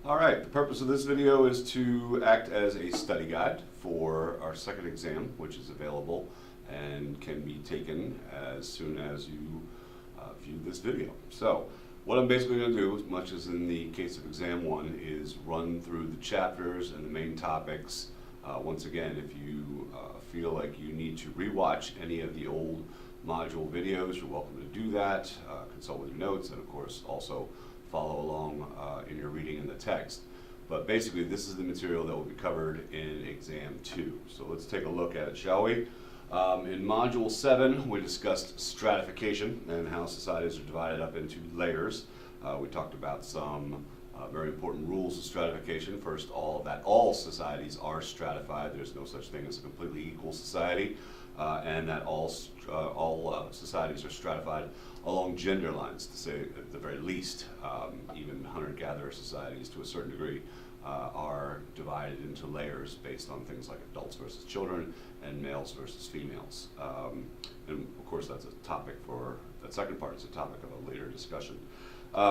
All right, the purpose of this video is to act as a study guide for our second exam, which is available and can be taken as soon as you view this video. So what I'm basically going to do, as much as in the case of exam 1, is run through the chapters and the main topics. Once again, if you feel like you need to rewatch any of the old module videos, you're welcome to do that. Consult with your notes, and of course also follow along in your reading in the text. But basically, this is the material that will be covered in exam 2. So let's take a look at it, shall we? In module 7, we discussed stratification and how societies are divided up into layers. We talked about some very important rules of stratification. First, all societies are stratified. There's no such thing as a completely equal society, and that all societies are stratified along gender lines, to say at the very least. Even hunter-gatherer societies, to a certain degree, are divided into layers based on things like adults versus children and males versus females. And of course, that's a topic for that second part. Is a topic of a later discussion.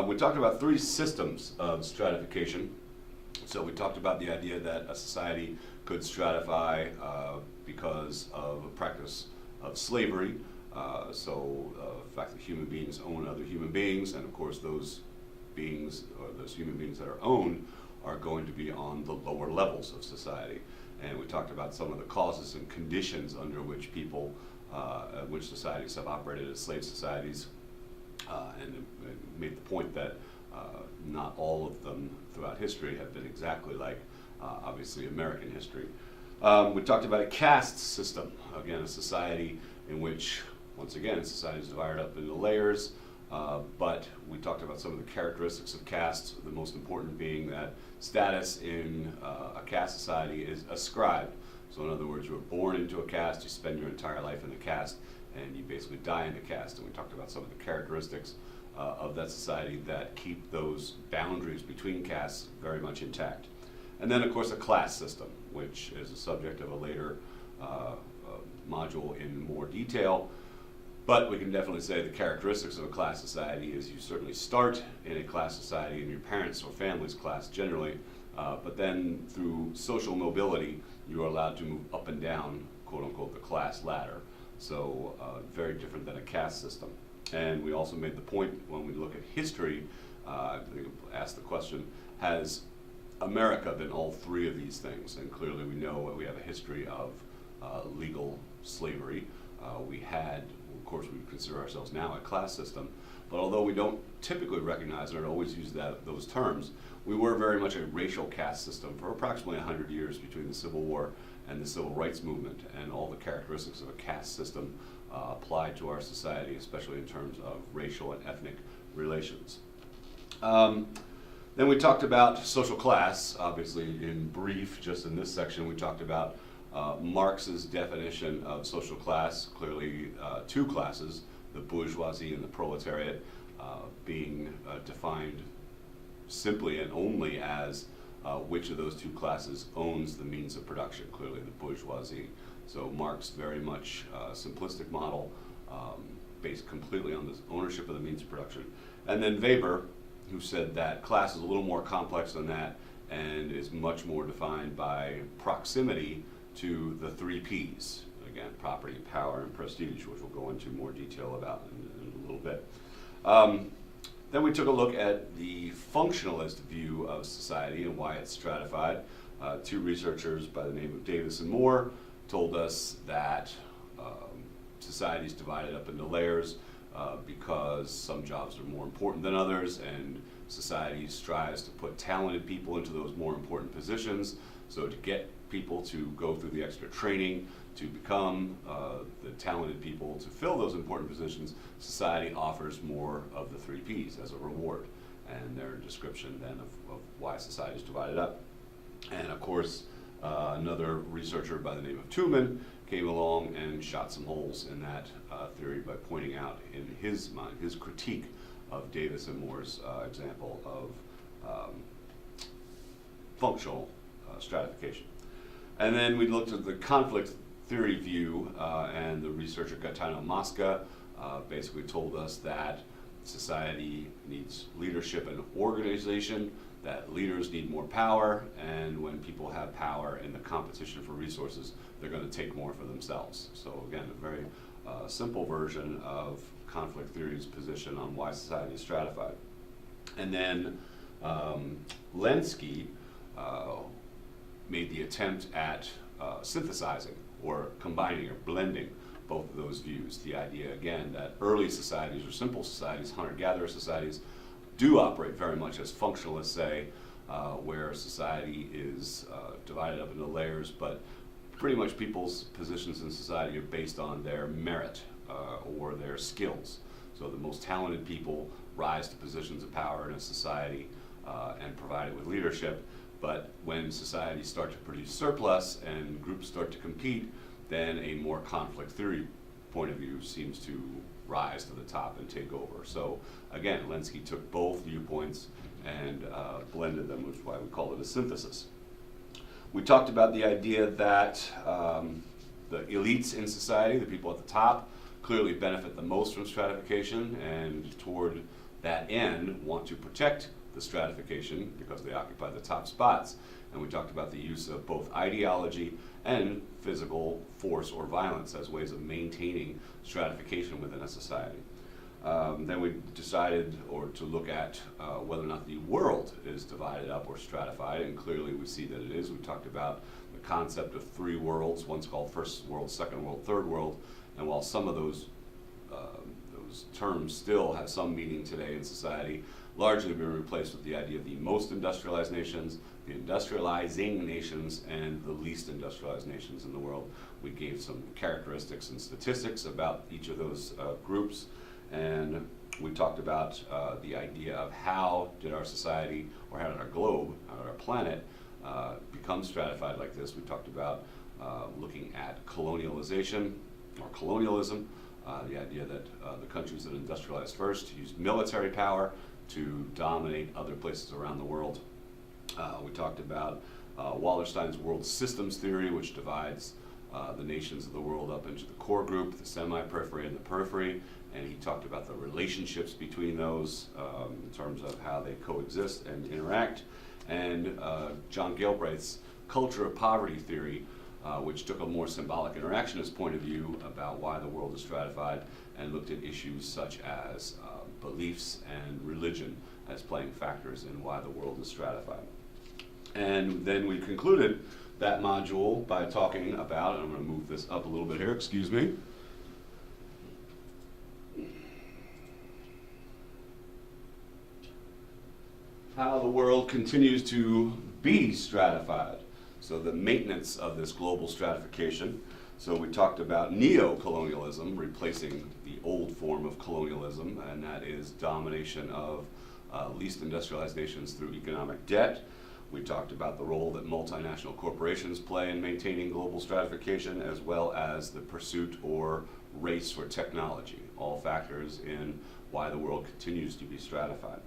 We talked about 3 systems of stratification. So we talked about the idea that a society could stratify because of a practice of slavery. The fact that human beings own other human beings, and of course those beings, or those human beings that are owned, are going to be on the lower levels of society. And we talked about some of the causes and conditions under which people, which societies have operated as slave societies, and made the point that not all of them throughout history have been exactly like, obviously, American history. We talked about a caste system, again, a society in which, once again, society is divided up into layers, but we talked about some of the characteristics of castes, the most important being that status in a caste society is ascribed. So in other words, you were born into a caste, you spend your entire life in the caste, and you basically die in the caste. And we talked about some of the characteristics of that society that keep those boundaries between castes very much intact. And then, of course, a class system, which is a subject of a later module in more detail. But we can definitely say the characteristics of a class society is you certainly start in a class society in your parents' or family's class generally, but then through social mobility, you are allowed to move up and down, quote unquote, the class ladder. So very different than a caste system. And we also made the point when we look at history, ask the question, has America been all 3 of these things? And clearly we know we have a history of legal slavery. We had, of course, we consider ourselves now a class system, but although we don't typically recognize it or always use those terms, we were very much a racial caste system for approximately 100 years between the Civil War and the Civil Rights Movement, and all the characteristics of a caste system apply to our society, especially in terms of racial and ethnic relations. Then we talked about social class, obviously in brief. Just in this section we talked about Marx's definition of social class, clearly 2 classes, the bourgeoisie and the proletariat, being defined simply and only as which of those 2 classes owns the means of production, clearly the bourgeoisie. So Marx, very much simplistic model, based completely on this ownership of the means of production. And then Weber, who said that class is a little more complex than that and is much more defined by proximity to the 3 Ps. Again, property, power, and prestige, which we'll go into more detail about in a little bit. Then we took a look at the functionalist view of society and why it's stratified. 2 researchers by the name of Davis and Moore told us that society is divided up into layers because some jobs are more important than others, and society strives to put talented people into those more important positions. So to get people to go through the extra training to become the talented people to fill those important positions, society offers more of the 3 Ps as a reward, and their description then of why society is divided up. And of course, another researcher by the name of Tooman came along and shot some holes in that theory by pointing out in his mind, his critique of Davis and Moore's example of functional stratification. And then we looked at the conflict theory view, and the researcher Gaetano Mosca basically told us that society needs leadership and organization, that leaders need more power, and when people have power in the competition for resources, they're going to take more for themselves. So again, a very simple version of conflict theory's position on why society is stratified. And then Lenski made the attempt at synthesizing or combining or blending both of those views. The idea, again, that early societies or simple societies, hunter-gatherer societies, do operate very much as functionalists say, where society is divided up into layers, but pretty much people's positions in society are based on their merit or their skills. So the most talented people rise to positions of power in a society and provide it with leadership. But when societies start to produce surplus and groups start to compete, then a more conflict theory point of view seems to rise to the top and take over. So again, Lenski took both viewpoints and blended them, which is why we call it a synthesis. We talked about the idea that the elites in society, the people at the top, clearly benefit the most from stratification, and toward that end want to protect the stratification because they occupy the top spots. And we talked about the use of both ideology and physical force or violence as ways of maintaining stratification within a society. Then we decided to look at whether or not the world is divided up or stratified, and clearly we see that it is. We talked about the concept of three worlds, one's called first world, second world, third world, and while some of those terms still have some meaning today in society, largely been replaced with the idea of the most industrialized nations, the industrializing nations, and the least industrialized nations in the world. We gave some characteristics and statistics about each of those groups, and we talked about the idea of how did our society, or how did our globe, how did our planet become stratified like this. We talked about looking at colonialization or colonialism, the idea that the countries that industrialized first used military power to dominate other places around the world. We talked about Wallerstein's world systems theory, which divides the nations of the world up into the core group, the semi-periphery, and the periphery, and he talked about the relationships between those in terms of how they coexist and interact. And John Galbraith's culture of poverty theory, which took a more symbolic interactionist point of view about why the world is stratified and looked at issues such as beliefs and religion as playing factors in why the world is stratified. And then we concluded that module by talking about, and I'm going to move this up a little bit here, excuse me. How the world continues to be stratified. So the maintenance of this global stratification. So we talked about neo-colonialism, replacing the old form of colonialism, and that is domination of least industrialized nations through economic debt. We talked about the role that multinational corporations play in maintaining global stratification, as well as the pursuit or race for technology, all factors in why the world continues to be stratified.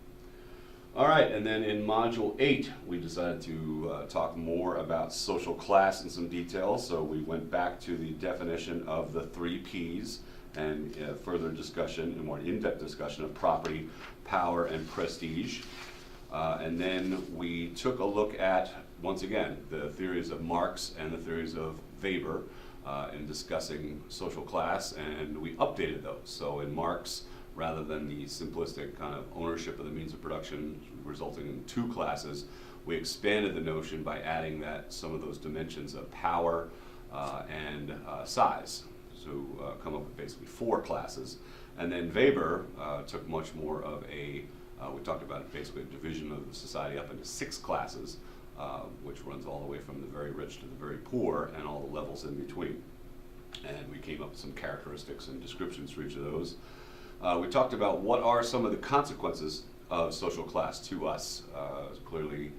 All right, and then in Module 8, we decided to talk more about social class in some detail. So we went back to the definition of the 3 Ps and further discussion, and more in-depth discussion of property, power, and prestige. And then we took a look at, once again, the theories of Marx and the theories of Weber in discussing social class, and we updated those. So in Marx, rather than the simplistic kind of ownership of the means of production resulting in 2 classes, we expanded the notion by adding that some of those dimensions of power and size. So come up with basically 4 classes. And then Weber took much more of a, we talked about basically a division of the society up into 6 classes, which runs all the way from the very rich to the very poor and all the levels in between. And we came up with some characteristics and descriptions for each of those. We talked about what are some of the consequences of social class to us. Clearly,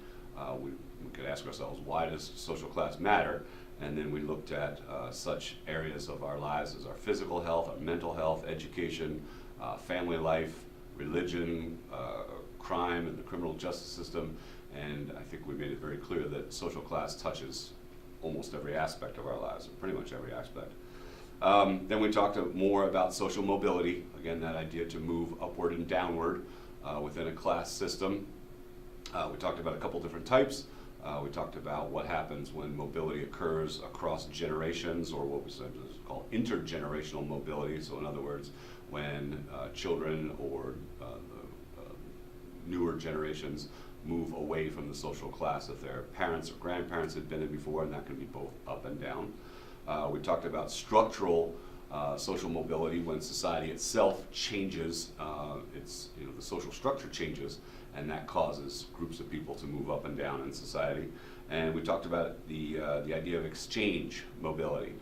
we could ask ourselves, why does social class matter? And then we looked at such areas of our lives as our physical health, our mental health, education, family life, religion, crime, and the criminal justice system. And I think we made it very clear that social class touches almost every aspect of our lives, or pretty much every aspect. Then we talked more about social mobility, again, that idea to move upward and downward within a class system. We talked about a couple different types. We talked about what happens when mobility occurs across generations, or what we sometimes call intergenerational mobility. So in other words, when children or the newer generations move away from the social class that their parents or grandparents had been in before, and that can be both up and down. We talked about structural social mobility, when society itself changes, the social structure changes, and that causes groups of people to move up and down in society. And we talked about the idea of exchange mobility,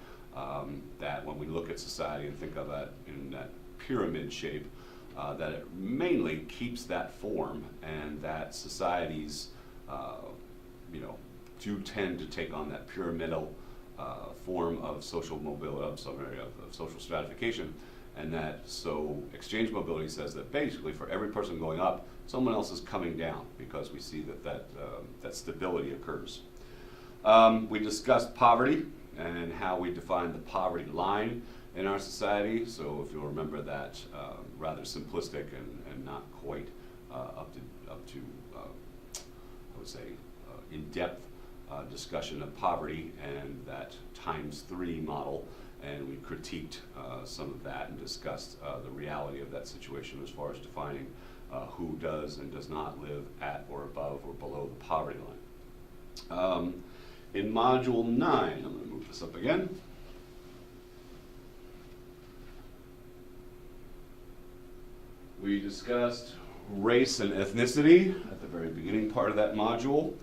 that when we look at society and think of that in that pyramid shape, that it mainly keeps that form, and that societies do tend to take on that pyramidal form of social mobility, of social stratification, and that so exchange mobility says that basically for every person going up, someone else is coming down, because we see that stability occurs. We discussed poverty and how we define the poverty line in our society. So if you'll remember that rather simplistic and not quite up to I would say in-depth discussion of poverty and that ×3 model, and we critiqued some of that and discussed the reality of that situation as far as defining who does and does not live at or above or below the poverty line. In Module 9, I'm going to move this up again. We discussed race and ethnicity at the very beginning part of that module.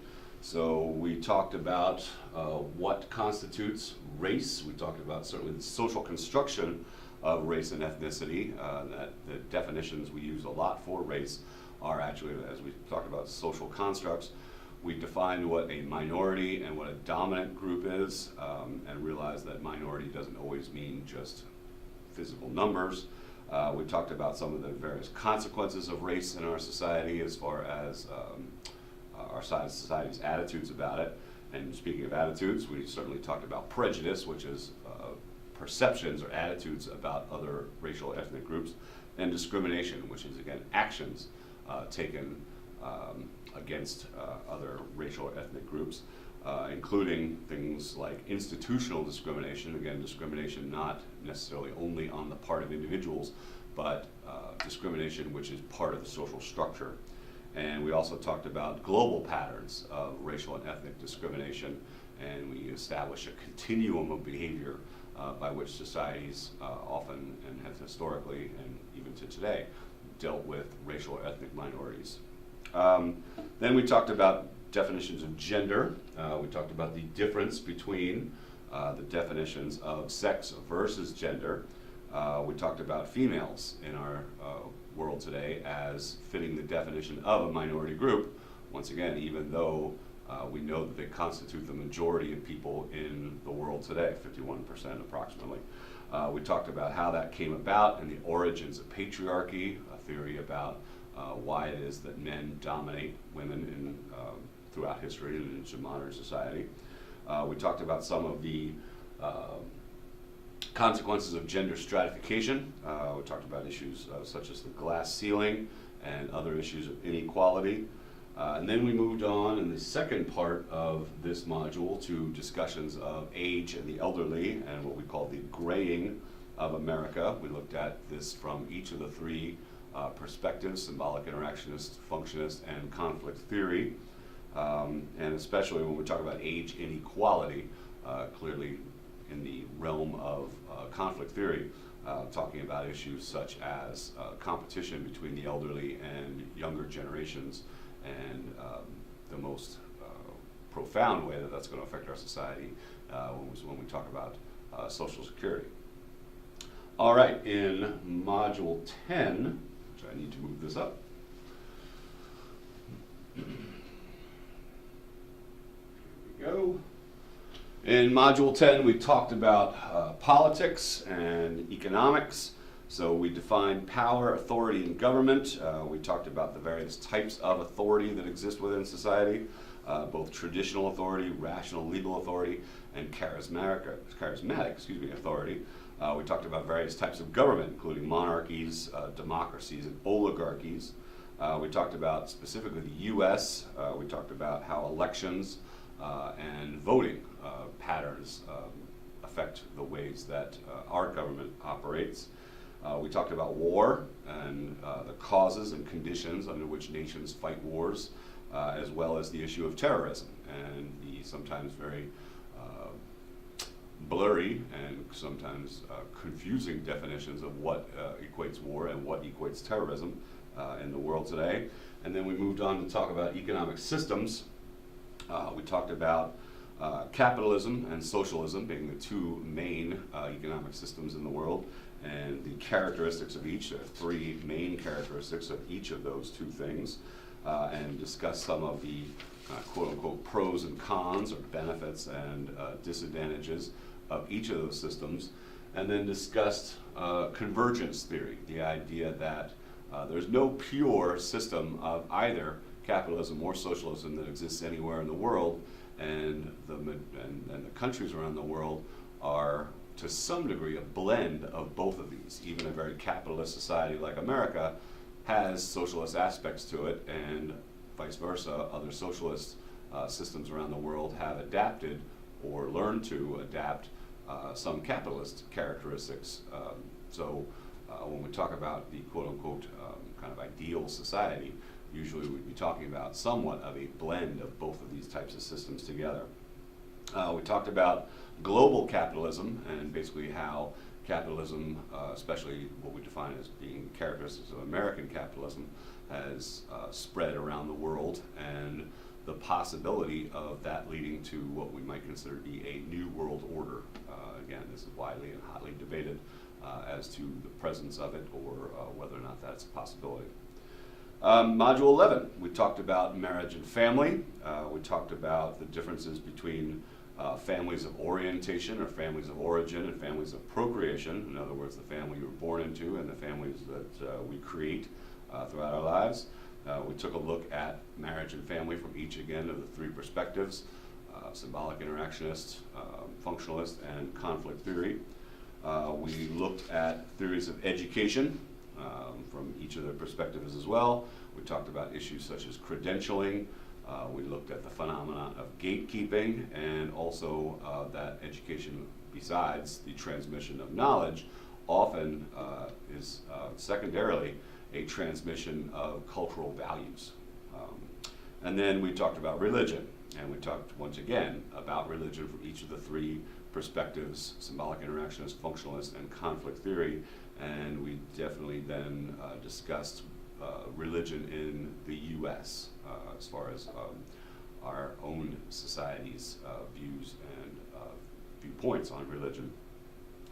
So we talked about what constitutes race. We talked about certainly the social construction of race and ethnicity, that the definitions we use a lot for race are actually, as we talked about, social constructs. We defined what a minority and what a dominant group is, and realized that minority doesn't always mean just physical numbers. We talked about some of the various consequences of race in our society as far as our society's attitudes about it. And speaking of attitudes, we certainly talked about prejudice, which is perceptions or attitudes about other racial ethnic groups, and discrimination, which is, again, actions taken against other racial or ethnic groups, including things like institutional discrimination, again, discrimination not necessarily only on the part of individuals, but discrimination which is part of the social structure. And we also talked about global patterns of racial and ethnic discrimination, and we established a continuum of behavior by which societies often and have historically, and even to today, dealt with racial or ethnic minorities. Then we talked about definitions of gender. We talked about the difference between the definitions of sex versus gender. We talked about females in our world today as fitting the definition of a minority group. Once again, even though we know that they constitute the majority of people in the world today, 51% approximately. We talked about how that came about and the origins of patriarchy, a theory about why it is that men dominate women throughout history and into modern society. We talked about some of the consequences of gender stratification. We talked about issues such as the glass ceiling and other issues of inequality. And then we moved on in the second part of this module to discussions of age and the elderly and what we call the graying of America. We looked at this from each of the three perspectives: symbolic, interactionist, functionalist, and conflict theory. And especially when we talk about age inequality, clearly in the realm of conflict theory, talking about issues such as competition between the elderly and younger generations, and the most profound way that that's going to affect our society when we talk about Social Security. All right, in Module 10, which I need to move this up. Here we go. In Module 10, we talked about politics and economics. So we defined power, authority, and government. We talked about the various types of authority that exist within society, both traditional authority, rational legal authority, and charismatic authority. We talked about various types of government, including monarchies, democracies, and oligarchies. We talked about specifically the U.S. We talked about how elections and voting patterns affect the ways that our government operates. We talked about war and the causes and conditions under which nations fight wars, as well as the issue of terrorism and the sometimes very blurry and sometimes confusing definitions of what equates war and what equates terrorism in the world today. And then we moved on to talk about economic systems. We talked about capitalism and socialism being the two main economic systems in the world, and the characteristics of each. There are three main characteristics of each of those two things, and discuss some of the quote-unquote pros and cons, or benefits and disadvantages of each of those systems, and then discussed convergence theory, the idea that there's no pure system of either capitalism or socialism that exists anywhere in the world, and the countries around the world are, to some degree, a blend of both of these. Even a very capitalist society like America has socialist aspects to it, and vice versa. Other socialist systems around the world have adapted or learned to adapt some capitalist characteristics. So when we talk about the quote-unquote kind of ideal society, usually we'd be talking about somewhat of a blend of both of these types of systems together. We talked about global capitalism and basically how capitalism, especially what we define as being characteristics of American capitalism, has spread around the world, and the possibility of that leading to what we might consider to be a new world order. Again, this is widely and hotly debated as to the presence of it, or whether or not that's a possibility. Module 11, we talked about marriage and family. We talked about the differences between families of orientation, or families of origin, and families of procreation. In other words, the family you were born into and the families that we create throughout our lives. We took a look at marriage and family from each, again, of the three perspectives: symbolic interactionist, functionalist, and conflict theory. We looked at theories of education from each of their perspectives as well. We talked about issues such as credentialing. We looked at the phenomenon of gatekeeping, and also that education, besides the transmission of knowledge, often is secondarily a transmission of cultural values. And then we talked about religion, and we talked once again about religion from each of the three perspectives: symbolic interactionist, functionalist, and conflict theory. And we definitely then discussed religion in the U.S. As far as our own society's views and viewpoints on religion.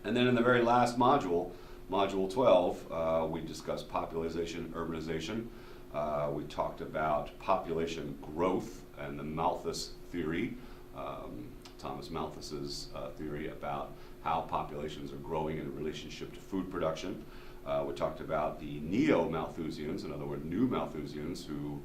And then in the very last module, Module 12, we discussed population, urbanization. We talked about population growth and the Malthus theory, Thomas Malthus's theory about how populations are growing in relationship to food production. We talked about the neo-Malthusians, in other words, new Malthusians, who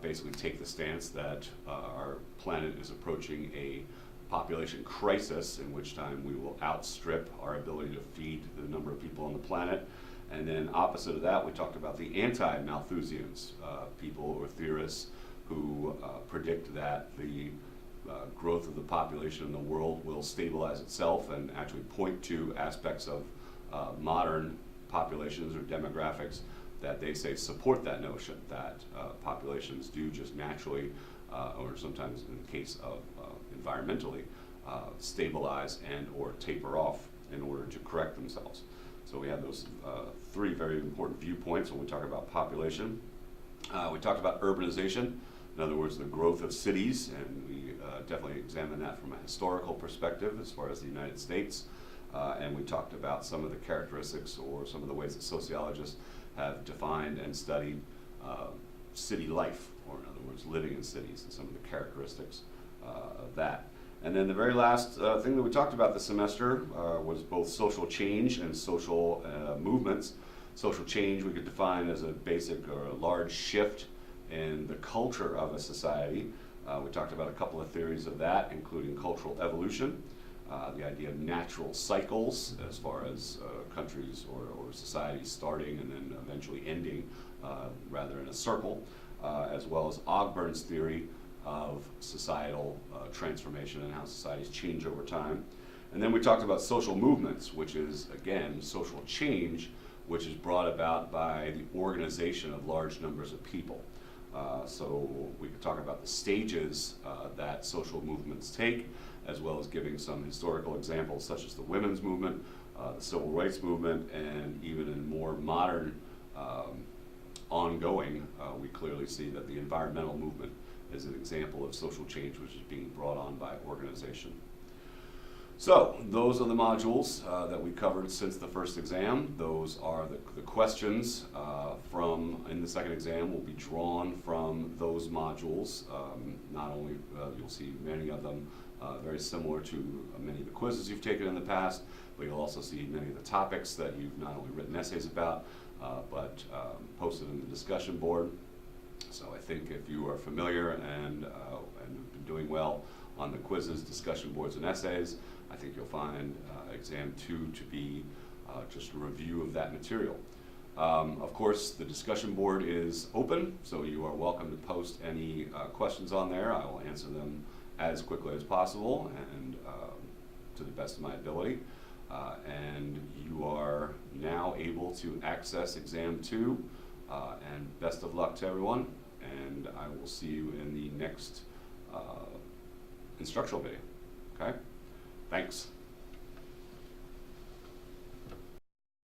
basically take the stance that our planet is approaching a population crisis, in which time we will outstrip our ability to feed the number of people on the planet. And then opposite of that, we talked about the anti-Malthusians, people or theorists who predict that the growth of the population in the world will stabilize itself, and actually point to aspects of modern populations or demographics that they say support that notion that populations do just naturally, or sometimes in the case of environmentally, stabilize and or taper off in order to correct themselves. So we have those three very important viewpoints when we talk about population. We talked about urbanization, in other words, the growth of cities, and we definitely examined that from a historical perspective as far as the United States. And we talked about some of the characteristics or some of the ways that sociologists have defined and studied city life, or in other words, living in cities, and some of the characteristics of that. And then the very last thing that we talked about this semester was both social change and social movements. Social change we could define as a basic or a large shift in the culture of a society. We talked about a couple of theories of that, including cultural evolution. the idea of natural cycles as far as countries or societies starting and then eventually ending rather in a circle, as well as Ogburn's theory of societal transformation and how societies change over time. And then we talked about social movements, which is, again, social change, which is brought about by the organization of large numbers of people. So we could talk about the stages that social movements take, as well as giving some historical examples such as the women's movement, the civil rights movement, and even in more modern ongoing, we clearly see that the environmental movement is an example of social change which is being brought on by organization. So those are the modules that we covered since the first exam. Those are the questions from in the second exam will be drawn from those modules. Not only you'll see many of them very similar to many of the quizzes you've taken in the past, but you'll also see many of the topics that you've not only written essays about, but posted in the discussion board. So I think if you are familiar and have been doing well on the quizzes, discussion boards, and essays, I think you'll find exam 2 to be just a review of that material. Of course, the discussion board is open, so you are welcome to post any questions on there. I will answer them as quickly as possible and to the best of my ability. And you are now able to access exam 2, and best of luck to everyone, and I will see you in the next instructional video. Okay? Thanks.